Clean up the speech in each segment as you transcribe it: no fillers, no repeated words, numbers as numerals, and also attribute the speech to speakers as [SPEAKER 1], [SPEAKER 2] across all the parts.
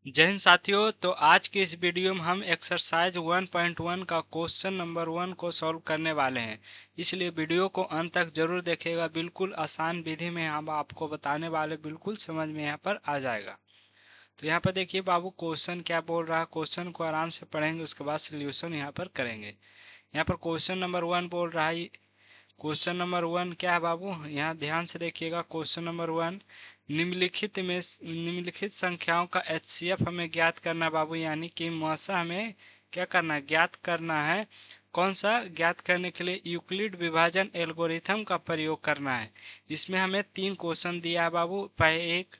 [SPEAKER 1] जय हिंद साथियों। तो आज के इस वीडियो में हम एक्सरसाइज 1.1 का क्वेश्चन नंबर 1 को सॉल्व करने वाले हैं। इसलिए वीडियो को अंत तक जरूर देखिएगा। बिल्कुल आसान विधि में हम आपको बताने वाले, बिल्कुल समझ में यहाँ पर आ जाएगा। तो यहाँ पर देखिए बाबू, क्वेश्चन क्या बोल रहा है। क्वेश्चन को आराम से पढ़ेंगे, उसके बाद सोल्यूशन यहाँ पर करेंगे। यहाँ पर क्वेश्चन नंबर 1 बोल रहा है। क्वेश्चन नंबर 1 क्या है बाबू, यहाँ ध्यान से देखिएगा। क्वेश्चन नंबर 1, निम्नलिखित संख्याओं का एचसीएफ हमें ज्ञात करना है बाबू, यानी कि मसा हमें क्या करना है, ज्ञात करना है। कौन सा ज्ञात करने के लिए यूक्लिड विभाजन एल्गोरिथम का प्रयोग करना है। इसमें हमें 3 क्वेश्चन दिया है बाबू, पहले 1,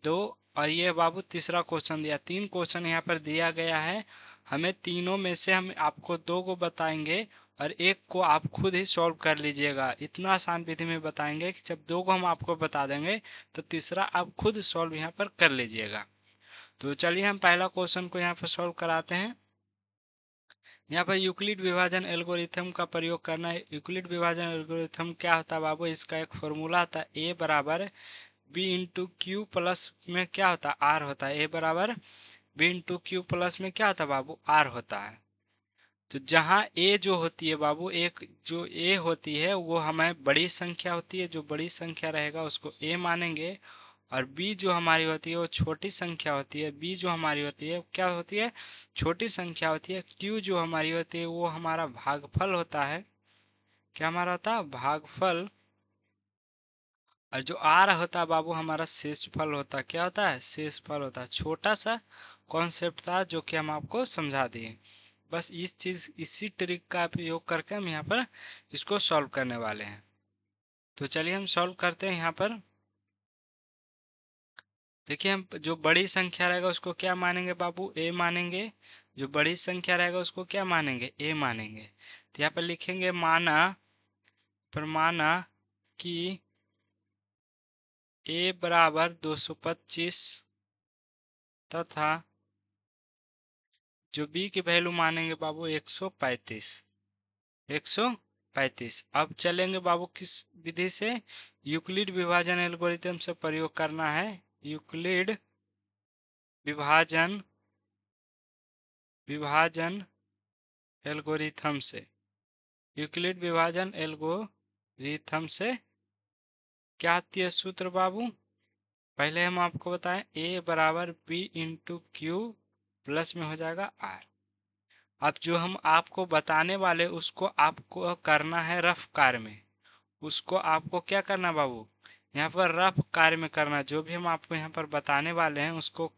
[SPEAKER 1] 2 और ये बाबू तीसरा क्वेश्चन दिया। 3 क्वेश्चन यहाँ पर दिया गया है। हमें तीनों में से हम आपको 2 को बताएंगे और एक को आप खुद ही सॉल्व कर लीजिएगा। इतना आसान विधि में बताएंगे कि जब 2 को हम आपको बता देंगे तो तीसरा आप खुद सॉल्व यहाँ पर कर लीजिएगा। तो चलिए हम पहला क्वेश्चन को यहाँ पर सॉल्व कराते हैं। यहाँ पर यूक्लिड विभाजन एल्गोरिथम का प्रयोग करना है। यूक्लिड विभाजन एल्गोरिथम क्या होता है बाबू, इसका एक फॉर्मूला होता है, ए बराबर बी इंटू क्यू प्लस में क्या होता है, आर होता है। ए बराबर बी इंटू क्यू प्लस में क्या होता है बाबू, आर होता है। तो जहाँ ए जो होती है बाबू, एक जो ए होती है वो हमें बड़ी संख्या होती है, जो बड़ी संख्या रहेगा उसको ए मानेंगे। और बी जो हमारी होती है वो छोटी संख्या होती है। बी जो हमारी होती है क्या होती है, छोटी संख्या होती है। क्यू जो हमारी होती है वो हमारा भागफल होता है। क्या हमारा होता है, भागफल। और जो आर होता है बाबू हमारा शेषफल होता है। क्या होता है, शेषफल होता है। छोटा सा कॉन्सेप्ट था जो कि हम आपको समझा दिए। बस इसी ट्रिक का प्रयोग करके हम यहाँ पर इसको सॉल्व करने वाले हैं। तो चलिए हम सॉल्व करते हैं। यहाँ पर देखिए, हम जो बड़ी संख्या रहेगा उसको क्या मानेंगे बाबू, ए मानेंगे। जो बड़ी संख्या रहेगा उसको क्या मानेंगे, ए मानेंगे। तो यहाँ पर लिखेंगे माना कि ए बराबर 225 तथा जो बी की वैल्यू मानेंगे बाबू 135। 135। अब चलेंगे बाबू किस विधि से, यूक्लिड विभाजन एल्गोरिथम से प्रयोग करना है। यूक्लिड विभाजन विभाजन एल्गोरिथम से, यूक्लिड विभाजन एल्गोरिथम से क्या आती है सूत्र बाबू, पहले हम आपको बताएं। ए बराबर बी इंटू क्यू प्लस में हो जाएगा आर। अब जो हम आपको बताने वाले उसको आपको करना है रफ कार्य में। उसको आपको क्या करना बाबू, यहाँ पर रफ कार्य में करना। जो भी हम आपको यहाँ पर बताने वाले हैं उसको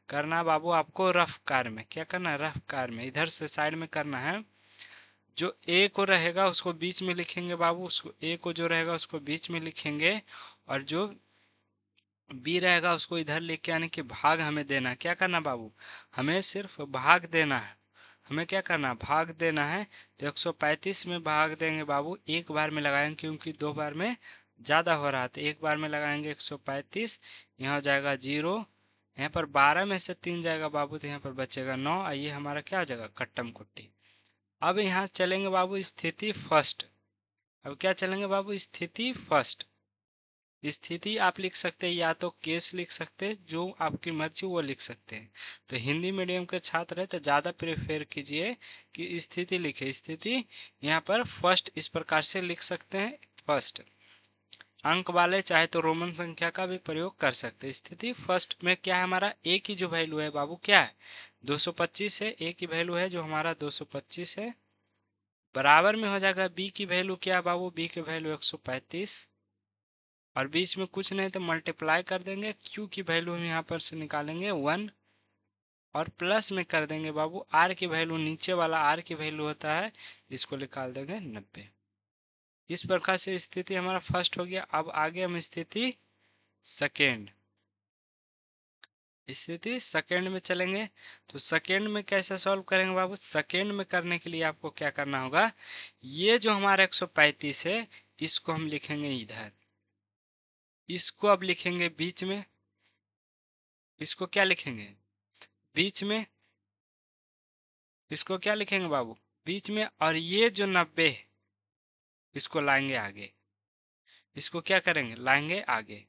[SPEAKER 1] करना बाबू आपको रफ कार्य में। क्या करना है, रफ कार्य में, इधर से साइड में करना है। जो ए को रहेगा उसको बीच में लिखेंगे बाबू, उसको ए को जो रहेगा उसको बीच में लिखेंगे। और जो बी रहेगा उसको इधर लेके आने के भाग हमें देना है। क्या करना बाबू, हमें सिर्फ भाग देना है। हमें क्या करना, भाग देना है। तो 135 में भाग देंगे बाबू, एक बार में लगाएंगे क्योंकि 2 बार में ज़्यादा हो रहा था। एक बार में लगाएंगे 135, यहाँ हो जाएगा 0। यहाँ पर 12 में से 3 जाएगा बाबू, तो यहाँ पर बचेगा 9। और ये हमारा क्या हो जाएगा, कट्टम कुट्टी। अब यहाँ चलेंगे बाबू स्थिति फर्स्ट। अब क्या चलेंगे बाबू, स्थिति फर्स्ट। स्थिति आप लिख सकते हैं या तो केस लिख सकते हैं, जो आपकी मर्जी वो लिख सकते हैं। तो हिंदी मीडियम के छात्र है तो ज़्यादा प्रेफर कीजिए कि स्थिति लिखे। स्थिति यहाँ पर फर्स्ट इस प्रकार से लिख सकते हैं। फर्स्ट अंक वाले चाहे तो रोमन संख्या का भी प्रयोग कर सकते हैं। स्थिति फर्स्ट में क्या है, हमारा ए की जो वैल्यू है बाबू क्या है, 225 है। ए की वैल्यू है जो हमारा 225 है। बराबर में हो जाएगा बी की वैल्यू क्या है बाबू, बी की वैल्यू 135। और बीच में कुछ नहीं तो मल्टीप्लाई कर देंगे। क्यू की वैल्यू हम यहाँ पर से निकालेंगे 1 और प्लस में कर देंगे बाबू आर की वैल्यू, नीचे वाला आर की वैल्यू होता है, इसको निकाल देंगे 90। इस प्रकार से स्थिति हमारा फर्स्ट हो गया। अब आगे हम स्थिति सेकेंड, स्थिति सेकेंड में चलेंगे। तो सेकेंड में कैसे सॉल्व करेंगे बाबू, सेकेंड में करने के लिए आपको क्या करना होगा, ये जो हमारा 135 है इसको हम लिखेंगे इधर, इसको अब लिखेंगे बीच में। इसको क्या लिखेंगे, बीच में। इसको क्या लिखेंगे बाबू, बीच में। और ये जो 90 है इसको लाएंगे आगे। इसको क्या करेंगे, लाएंगे आगे।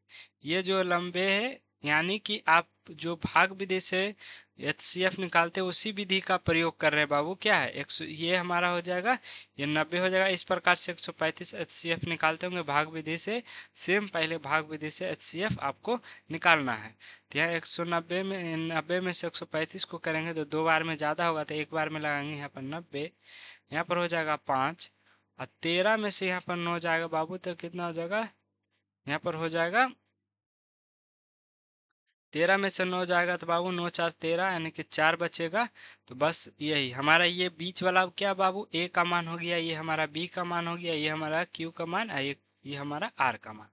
[SPEAKER 1] ये जो लंबे है यानी कि आप जो भाग विधि से HCF निकालते हैं उसी विधि का प्रयोग कर रहे हैं बाबू। क्या है, 100, ये हमारा हो जाएगा, ये 90 हो जाएगा। इस प्रकार से 135 HCF निकालते होंगे भाग विधि से। सेम पहले भाग विधि से HCF आपको निकालना है। तो यहाँ 190 में 90 में से 135 को करेंगे तो 2 बार में ज़्यादा होगा, तो एक बार में लगाएंगे यहाँ पर 90, यहाँ पर हो जाएगा 5, और 13 में से यहाँ पर 9 जाएगा बाबू, तो कितना हो जाएगा, यहाँ पर हो जाएगा 13 में से 9 जाएगा तो बाबू 9 4 13, यानी कि 4 बचेगा। तो बस यही हमारा ये बीच वाला क्या बाबू, ए का मान हो गया, ये हमारा बी का मान हो गया, ये हमारा क्यू का मान, ये हमारा आर का मान।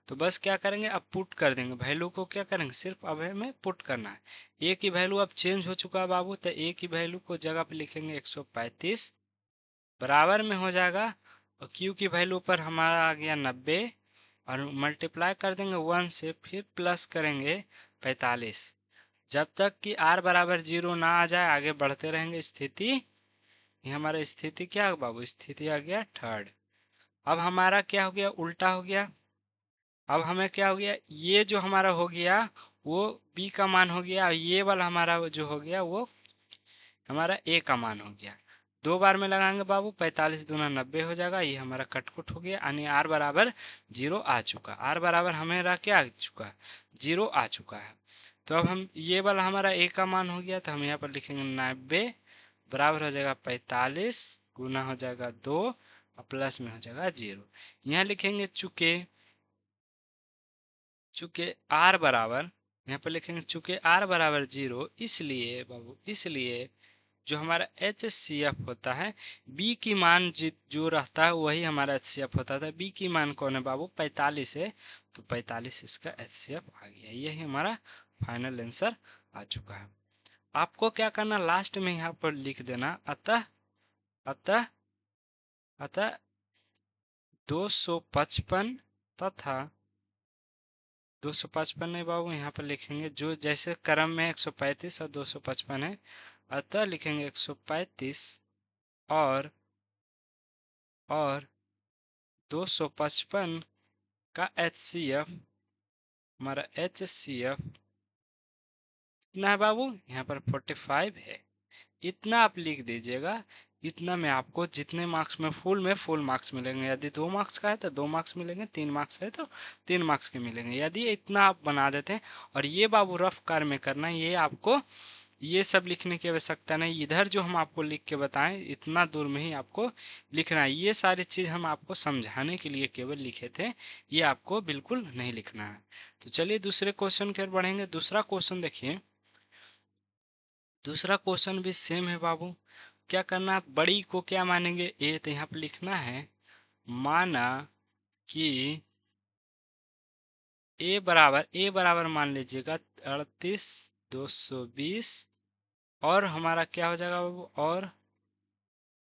[SPEAKER 1] तो बस क्या करेंगे, अब पुट कर देंगे वैल्यू को। क्या करेंगे, सिर्फ अब हमें पुट करना है। ए की वैल्यू अब चेंज हो चुका है बाबू, तो ए की वैल्यू को जगह पे लिखेंगे 135, बराबर में हो जाएगा, और क्यू की वैल्यू पर हमारा आ गया 90, और मल्टीप्लाई कर देंगे 1 से, फिर प्लस करेंगे 45, जब तक कि r बराबर 0 ना आ जाए आगे बढ़ते रहेंगे। स्थिति, ये हमारा स्थिति क्या है बाबू, स्थिति आ गया थर्ड। अब हमारा क्या हो गया, उल्टा हो गया। अब हमें क्या हो गया, ये जो हमारा हो गया वो b का मान हो गया, और ये वाला हमारा जो हो गया वो हमारा a का मान हो गया। 2 बार में लगाएंगे बाबू, 45 दूना 90 हो जाएगा, ये हमारा कटकुट हो गया, यानी r बराबर 0 आ चुका। r बराबर हमें क्या आ चुका, 0 आ चुका है। तो अब हम ये वाला हमारा a का मान हो गया, तो हम यहाँ पर लिखेंगे 90 बराबर हो जाएगा 45 गुना हो जाएगा 2, और प्लस में हो जाएगा 0। यहाँ लिखेंगे चूंकि चूंकि r बराबर, यहाँ पर लिखेंगे चूंकि r बराबर 0, इसलिए बाबू, इसलिए जो हमारा HCF होता है, B की मान जो रहता है वही हमारा HCF होता था। B की मान कौन है बाबू, 45 है, तो 45 इसका HCF आ गया। यही हमारा फाइनल आंसर आ चुका है। आपको क्या करना, लास्ट में यहाँ पर लिख देना अतः अतः अतः 255 तथा 255 नहीं बाबू, यहाँ पर लिखेंगे जो जैसे क्रम में 135 और 255 है, अतः लिखेंगे 135 और 255 का HCF, हमारा HCF कितना है बाबू, यहाँ पर 45 है। इतना आप लिख दीजिएगा। इतना में आपको जितने मार्क्स में फुल मार्क्स मिलेंगे। यदि 2 मार्क्स का है तो 2 मार्क्स मिलेंगे, 3 मार्क्स है तो 3 मार्क्स के मिलेंगे। यदि इतना आप बना देते हैं, और ये बाबू रफ कार में करना है, ये आपको ये सब लिखने की आवश्यकता नहीं। इधर जो हम आपको लिख के बताएं, इतना दूर में ही आपको लिखना है। ये सारी चीज़ हम आपको समझाने के लिए केवल लिखे थे, ये आपको बिल्कुल नहीं लिखना है। तो चलिए दूसरे क्वेश्चन की ओर बढ़ेंगे। दूसरा क्वेश्चन देखिए, दूसरा क्वेश्चन भी सेम है बाबू। क्या करना है, बड़ी को क्या मानेंगे, ए, तो यहाँ पर लिखना है माना कि ए बराबर मान लीजिएगा 38 220, और हमारा क्या हो जाएगा बाबू, और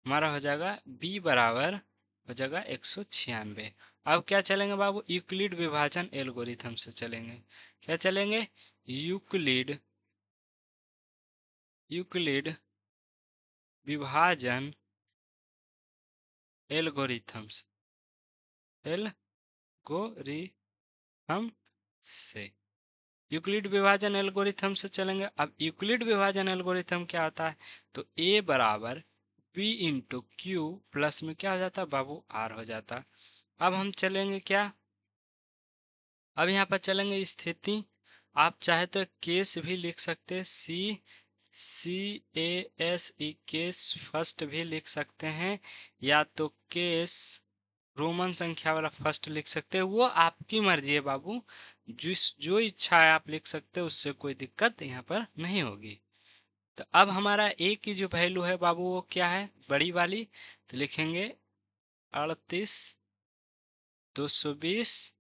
[SPEAKER 1] हमारा हो जाएगा बी बराबर हो जाएगा 196। अब क्या चलेंगे बाबू, यूक्लिड विभाजन एल्गोरिथम से चलेंगे। क्या चलेंगे, यूक्लिड यूक्लिड विभाजन एल्गोरिथम्स एल्गोरिथम से, यूक्लिड विभाजन एल्गोरिथम से चलेंगे। अब यूक्लिड विभाजन एल्गोरिथम क्या होता है, तो ए बराबर बी इंटू क्यू प्लस में क्या हो जाता है बाबू, आर हो जाता है। अब हम चलेंगे क्या, अब यहाँ पर चलेंगे स्थिति। आप चाहे तो केस भी लिख सकते हैं, CASE केस फर्स्ट भी लिख सकते हैं, या तो केस रोमन संख्या वाला फर्स्ट लिख सकते हैं। वो आपकी मर्जी है बाबू, जिस जो इच्छा है आप लिख सकते हैं, उससे कोई दिक्कत यहाँ पर नहीं होगी। तो अब हमारा ए की जो वैल्यू है बाबू वो क्या है, बड़ी वाली, तो लिखेंगे 38 220,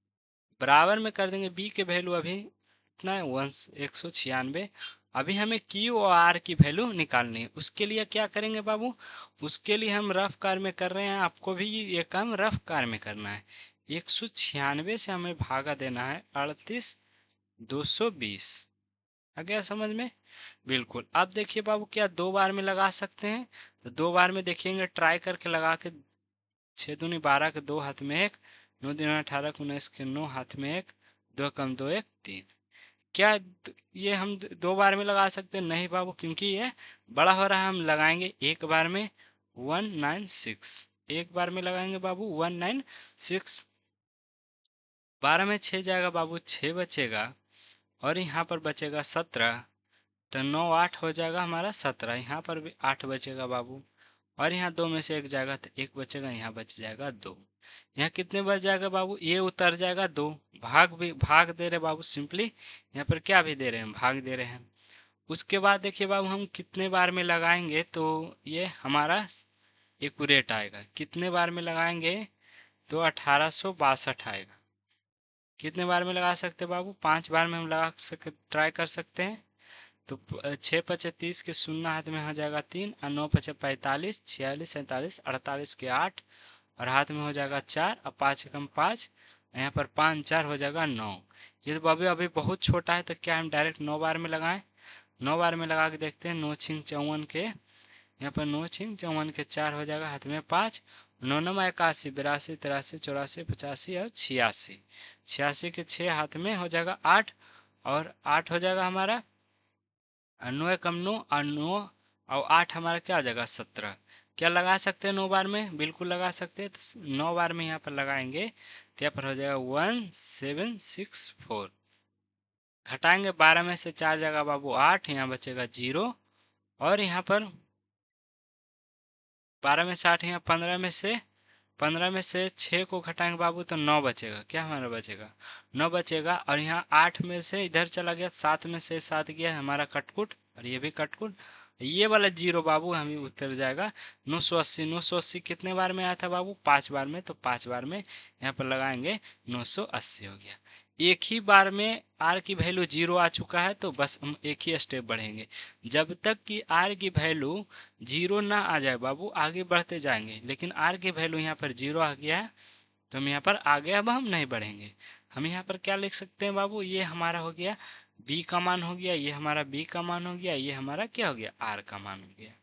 [SPEAKER 1] बराबर में कर देंगे बी के वैल्यू अभी कितना है, 196। अभी हमें क्यू और आर की वैल्यू निकालनी है। उसके लिए क्या करेंगे बाबू, उसके लिए हम रफ कार में कर रहे हैं, आपको भी ये काम रफ कार में करना है। 196 से हमें भागा देना है 38 220। आ गया समझ में, बिल्कुल। अब देखिए बाबू, क्या 2 बार में लगा सकते हैं, तो 2 बार में देखेंगे, ट्राई करके लगा के। 6 दूनी 12 के 2 हाथ में 1, 9 दूनी 18 19 के 9 हाथ में 1, 2 कम 2 1 3। क्या ये हम 2 बार में लगा सकते हैं? नहीं बाबू, क्योंकि ये बड़ा हो रहा है। हम लगाएंगे एक बार में 196, एक बार में लगाएंगे बाबू 196। 12 में 6 जाएगा बाबू, 6 बचेगा, और यहाँ पर बचेगा 17। तो 9 8 हो जाएगा हमारा 17, यहाँ पर भी 8 बचेगा बाबू, और यहाँ 2 में से 1 जाएगा तो 1 बचेगा, यहाँ बच जाएगा 2। यहाँ कितने बच जाएगा बाबू? ये उतर जाएगा 2। भाग भी भाग दे रहे बाबू, सिंपली यहाँ पर क्या भी दे रहे हैं? भाग दे रहे हैं। उसके बाद देखिए बाबू, हम कितने बार में लगाएंगे तो ये हमारा एक्यूरेट आएगा। कितने बार में लगाएंगे तो 1862 आएगा। कितने बार में लगा सकते हैं बाबू? 5 बार में हम लगा सक ट्राई कर सकते हैं। तो 6 × 5 = 30 के शून्य हाथ में हो जाएगा 3, और 9 × 5 = 45, 46 47 48 के 8, और हाथ में हो जाएगा 4, और 5 × 5, यहाँ पर 5 4 हो जाएगा 9। ये तो अभी अभी बहुत छोटा है, तो क्या हम डायरेक्ट 9 बार में लगाएं? 9 बार में लगा के देखते हैं। 9 छिंग 54 के, यहाँ पर 9 छिंग 54 के 4 हो जाएगा, हाथ में 5, 9 9 81 82 83 84 85 और 86। 86 के 6 हाथ में हो जाएगा 8, और 8 हो जाएगा हमारा 9 कम 9, और 9 और 8 हमारा क्या हो जाएगा? 17। क्या लगा सकते हैं 9 बार में? बिल्कुल लगा सकते हैं। तो 9 बार में यहाँ पर लगाएंगे तो यहाँ पर हो जाएगा 1764। घटाएंगे 12 में से 4 जाएगा बाबू 8, यहाँ बचेगा 0, और यहाँ पर 12 में से 8, यहाँ 15 में से 6 को घटाएंगे बाबू तो 9 बचेगा। क्या हमारा बचेगा? 9 बचेगा, और यहाँ 8 में से इधर चला गया, 7 में से 7 गया हमारा कटकुट, और ये भी कटकुट। ये वाला 0 बाबू हमें उतर जाएगा। 980, 980 कितने बार में आया था बाबू? 5 बार में। तो 5 बार में यहाँ पर लगाएंगे 980 हो गया। एक ही बार में आर की वैल्यू 0 आ चुका है, तो बस हम एक ही स्टेप बढ़ेंगे। जब तक कि आर की वैल्यू 0 ना आ जाए बाबू, आगे बढ़ते जाएंगे। लेकिन आर की वैल्यू यहाँ पर 0 आ गया है, तो हम यहाँ पर आगे अब हम नहीं बढ़ेंगे। हम यहाँ पर क्या लिख सकते हैं बाबू? ये हमारा हो गया बी का मान हो गया, ये हमारा बी का मान हो गया, ये हमारा क्या हो गया? आर का मान हो गया।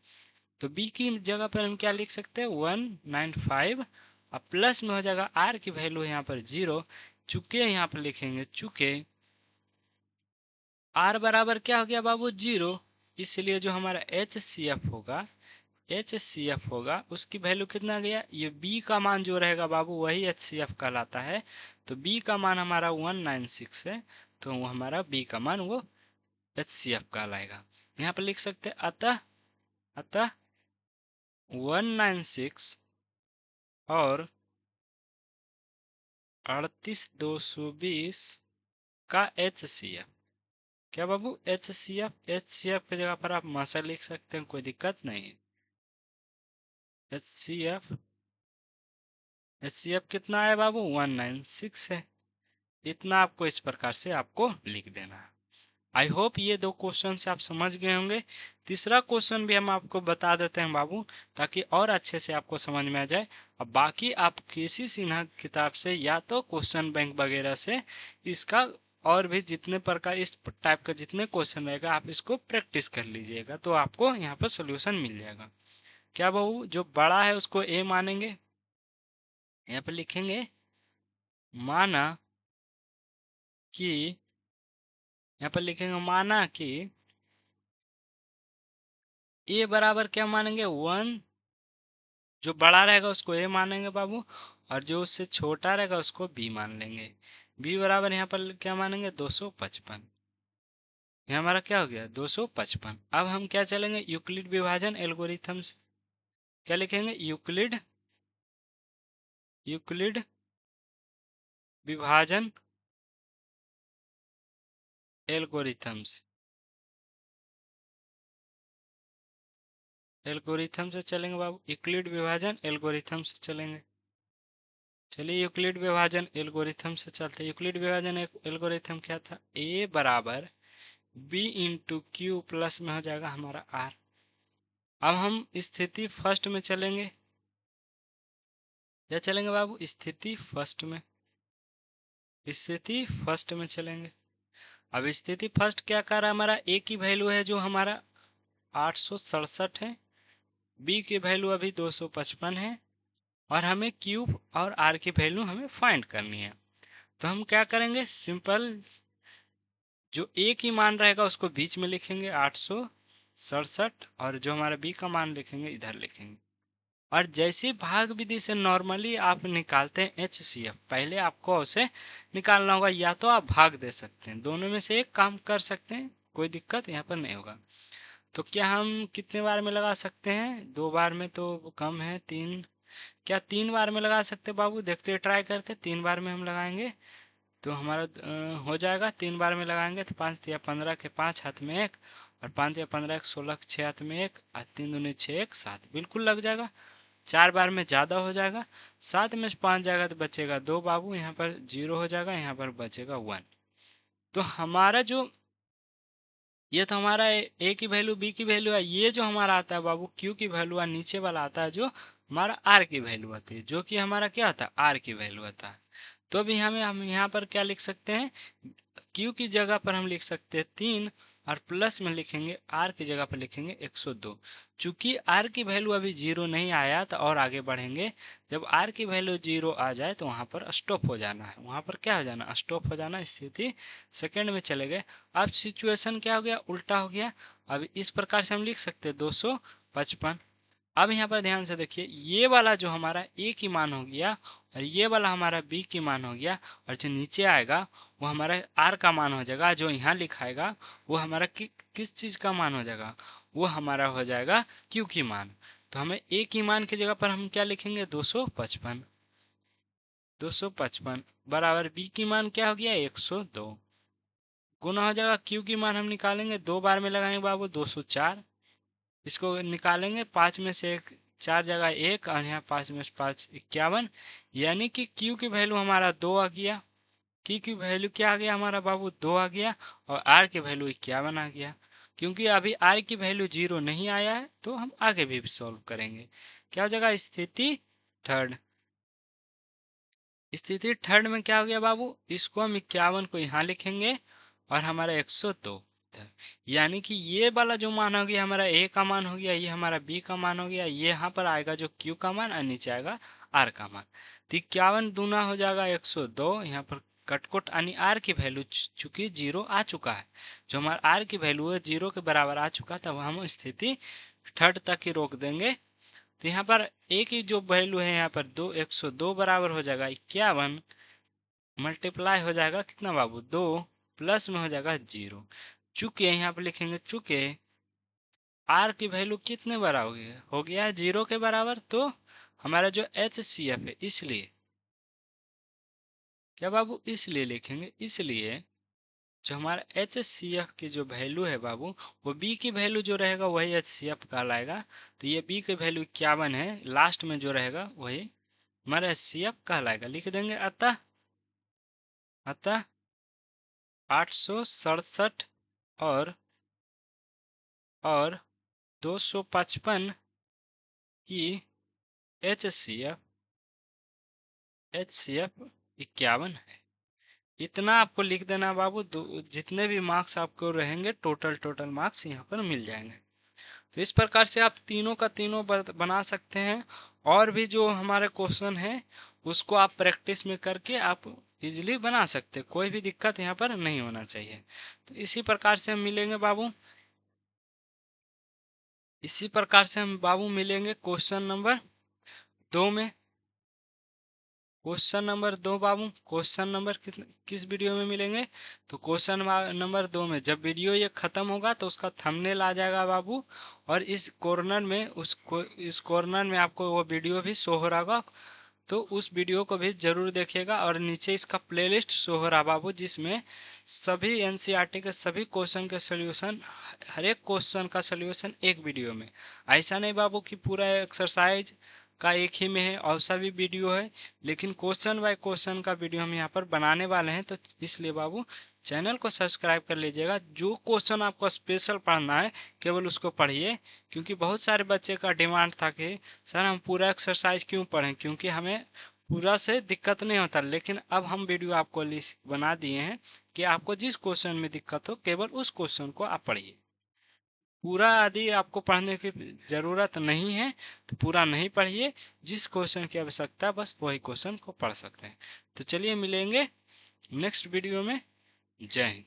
[SPEAKER 1] तो बी की जगह पर हम क्या लिख सकते हैं? 195, और प्लस में हो जाएगा आर की वैल्यू यहाँ पर 0। चुके यहाँ पर लिखेंगे चुके आर बराबर क्या हो गया बाबू? 0। इसलिए जो हमारा एच सी एफ होगा उसकी वैल्यू कितना आ गया? ये बी का मान जो रहेगा बाबू वही एच सी एफ कहलाता है। तो बी का मान हमारा 196 है, तो वो हमारा बी का मान वो एच सी एफ कहलाएगा। यहाँ पर लिख सकते हैं अतः अतः 196 और 38220 का एच सी एफ। क्या बाबू? एच सी एफ की जगह पर आप मासा लिख सकते हैं, कोई दिक्कत नहीं है। एच सी एफ कितना है बाबू? 196 है। इतना आपको इस प्रकार से आपको लिख देना है। आई होप ये 2 क्वेश्चन से आप समझ गए होंगे। तीसरा क्वेश्चन भी हम आपको बता देते हैं बाबू, ताकि और अच्छे से आपको समझ में आ जाए। अब बाकी आप किसी सिन्हा किताब से या तो क्वेश्चन बैंक वगैरह से इसका और भी जितने प्रकार इस टाइप का जितने क्वेश्चन रहेगा आप इसको प्रैक्टिस कर लीजिएगा, तो आपको यहाँ पर सोल्यूशन मिल जाएगा। क्या बाबू? जो बड़ा है उसको ए मानेंगे, यहाँ पर लिखेंगे माना कि, यहाँ पर लिखेंगे माना कि ए बराबर क्या मानेंगे? 1। जो बड़ा रहेगा उसको ए मानेंगे बाबू, और जो उससे छोटा रहेगा उसको बी मान लेंगे। बी बराबर यहाँ पर क्या मानेंगे? 255। ये हमारा क्या हो गया? 255। अब हम क्या चलेंगे? यूक्लिड विभाजन एल्गोरिथम से। क्या लिखेंगे? यूक्लिड यूक्लिड विभाजन एल्गोरिथम्स एल्गोरिथम से चलेंगे बाबू। यूक्लिड विभाजन एल्गोरिथम से चलेंगे। चलिए यूक्लिड विभाजन एल्गोरिथम से चलते हैं। यूक्लिड विभाजन एल्गोरिथम क्या था? ए बराबर बी इंटू क्यू प्लस में हो जाएगा हमारा आर। अब हम स्थिति फर्स्ट में चलेंगे। या चलेंगे बाबू स्थिति फर्स्ट में। स्थिति फर्स्ट में चलेंगे। अब स्थिति फर्स्ट क्या कर रहा है? हमारा ए की वैल्यू है जो हमारा 867 है, बी की वैल्यू अभी 255 है, और हमें क्यू और आर की वैल्यू हमें फाइंड करनी है। तो हम क्या करेंगे? सिंपल जो ए की मान रहेगा उसको बीच में लिखेंगे 867, और जो हमारा बी का मान लिखेंगे इधर लिखेंगे। और जैसी भाग विधि से नॉर्मली आप निकालते हैं HCF, पहले आपको उसे निकालना होगा, या तो आप भाग दे सकते हैं, दोनों में से एक काम कर सकते हैं, कोई दिक्कत यहाँ पर नहीं होगा। तो क्या हम कितने बार में लगा सकते हैं? 2 बार में तो कम है, 3, क्या 3 बार में लगा सकते हैं बाबू? देखते हैं ट्राई करके, 3 बार में हम लगाएंगे तो हमारा हो जाएगा। 3 बार में लगाएंगे तो 5 या 15 के 5 हाथ में 1, और 5 या 15 एक 16 के 6 हाथ में 1, और 3 दूनी 6 1 7, बिल्कुल लग जाएगा। 4 बार में ज़्यादा हो जाएगा, 7 में से 5 जाएगा तो बचेगा 2 बाबू, यहाँ पर 0 हो जाएगा, यहाँ पर बचेगा 1। तो हमारा जो ये तो हमारा ए की वैल्यू, बी की वैल्यू है, ये जो हमारा आता है बाबू क्यू की वैल्यू है, नीचे वाला आता है जो हमारा आर की वैल्यू आती है, जो कि हमारा क्या आता है? आर की वैल्यू आता है। तो भी हम यहाँ पर क्या लिख सकते हैं? क्यू की जगह पर हम लिख सकते हैं 3, और प्लस में लिखेंगे आर की जगह पर लिखेंगे 102। चूंकि आर की वैल्यू अभी 0 नहीं आया तो और आगे बढ़ेंगे, जब आर की वैल्यू 0 आ जाए तो वहां पर स्टॉप हो जाना है, वहां पर क्या हो जाना? स्टॉप हो जाना, स्थिति सेकंड में चले गए। अब सिचुएशन क्या हो गया? उल्टा हो गया। अब इस प्रकार से हम लिख सकते हैं 255। अब यहाँ पर ध्यान से देखिए, ये वाला जो हमारा ए की मान हो गया, और ये वाला हमारा बी की मान हो गया, और जो नीचे आएगा वो हमारा आर का मान हो जाएगा। जो यहाँ लिखाएगा वो हमारा किस चीज़ का मान हो जाएगा? वो हमारा हो जाएगा क्यू की मान। तो हमें ए की मान की जगह पर हम क्या लिखेंगे? 255। 255 बराबर बी की मान क्या हो गया? 102, गुना हो जाएगा। क्यू की मान हम निकालेंगे, 2 बार में लगाएंगे बाबू, 204। इसको निकालेंगे, 5 में से एक, 4 जगह 1, और यहाँ 5 में से 5 51, यानी कि क्यू की वैल्यू हमारा 2 आ गया। क्यू की वैल्यू क्या आ गया हमारा बाबू? 2 आ गया। और आर की वैल्यू 51 आ गया। क्योंकि अभी आर की वैल्यू 0 नहीं आया है तो हम आगे भी सॉल्व करेंगे। क्या हो जाएगा? स्थिति थर्ड। स्थिति थर्ड में क्या हो गया बाबू? इसको हम 51 को यहाँ लिखेंगे, और हमारा 102, यानी कि ये वाला जो मान हो गया हमारा ए का मान हो गया, ये हमारा बी का मान हो गया, ये यहाँ पर आएगा जो क्यू का मान, और नीचे आएगा आर का मान। तो 51 दूना हो जाएगा 102, यहाँ पर कटकुट, यानी आर की वैल्यू चूंकि 0 आ चुका है, जो हमारा आर की वैल्यू है 0 के बराबर आ चुका, तब हम स्थिति थर्ड तक ही रोक देंगे। तो यहाँ पर ए की जो वैल्यू है यहाँ पर 102 बराबर हो जाएगा 51, मल्टीप्लाई हो जाएगा कितना बाबू? 2, प्लस में हो जाएगा 0। चूंकि यहाँ पर लिखेंगे चूंकि आर की वैल्यू कितने बराबर हो गया है? 0 के बराबर, तो हमारा जो HCF है, इसलिए क्या बाबू? इसलिए लिखेंगे, इसलिए जो हमारा HCF की जो वैल्यू है बाबू, वो B की वैल्यू जो रहेगा वही HCF कहलाएगा। तो ये B की वैल्यू 51 है, लास्ट में जो रहेगा वही हमारा HCF कहलाएगा। लिख देंगे अतः 867 और 255 की HCF 51 है। इतना आपको लिख देना बाबू। जितने भी मार्क्स आपको रहेंगे, टोटल मार्क्स यहाँ पर मिल जाएंगे। तो इस प्रकार से आप तीनों का तीनों बना सकते हैं। और भी जो हमारे क्वेश्चन है उसको आप प्रैक्टिस में करके आप इजीली बना सकते हैं, कोई भी दिक्कत यहाँ पर नहीं होना चाहिए। तो इसी प्रकार से हम मिलेंगे बाबू, इसी प्रकार से हम बाबू मिलेंगे क्वेश्चन नंबर 2 में। क्वेश्चन नंबर 2 बाबू, क्वेश्चन नंबर किस वीडियो में मिलेंगे? तो क्वेश्चन नंबर 2 में। जब वीडियो ये खत्म होगा तो उसका थंबनेल आ जाएगा बाबू, और इस कॉर्नर में इस कॉर्नर में आपको वो वीडियो भी शो हो रहा होगा, तो उस वीडियो को भी जरूर देखिएगा। और नीचे इसका प्लेलिस्ट शो हो रहा बाबू, जिसमें सभी एनसीईआरटी के सभी क्वेश्चन के सोल्यूशन, हर एक क्वेश्चन का सोल्यूशन एक वीडियो में। ऐसा नहीं बाबू कि पूरा एक्सरसाइज का एक ही में है और सभी वीडियो है, लेकिन क्वेश्चन बाय क्वेश्चन का वीडियो हम यहाँ पर बनाने वाले हैं। तो इसलिए बाबू चैनल को सब्सक्राइब कर लीजिएगा। जो क्वेश्चन आपको स्पेशल पढ़ना है केवल उसको पढ़िए, क्योंकि बहुत सारे बच्चे का डिमांड था कि सर हम पूरा एक्सरसाइज क्यों पढ़ें, क्योंकि हमें पूरा से दिक्कत नहीं होता। लेकिन अब हम वीडियो आपको लिस्ट बना दिए हैं कि आपको जिस क्वेश्चन में दिक्कत हो केवल उस क्वेश्चन को आप पढ़िए। पूरा यदि आपको पढ़ने की ज़रूरत नहीं है तो पूरा नहीं पढ़िए, जिस क्वेश्चन की आवश्यकता बस वही क्वेश्चन को पढ़ सकते हैं। तो चलिए मिलेंगे नेक्स्ट वीडियो में। जय हिंद।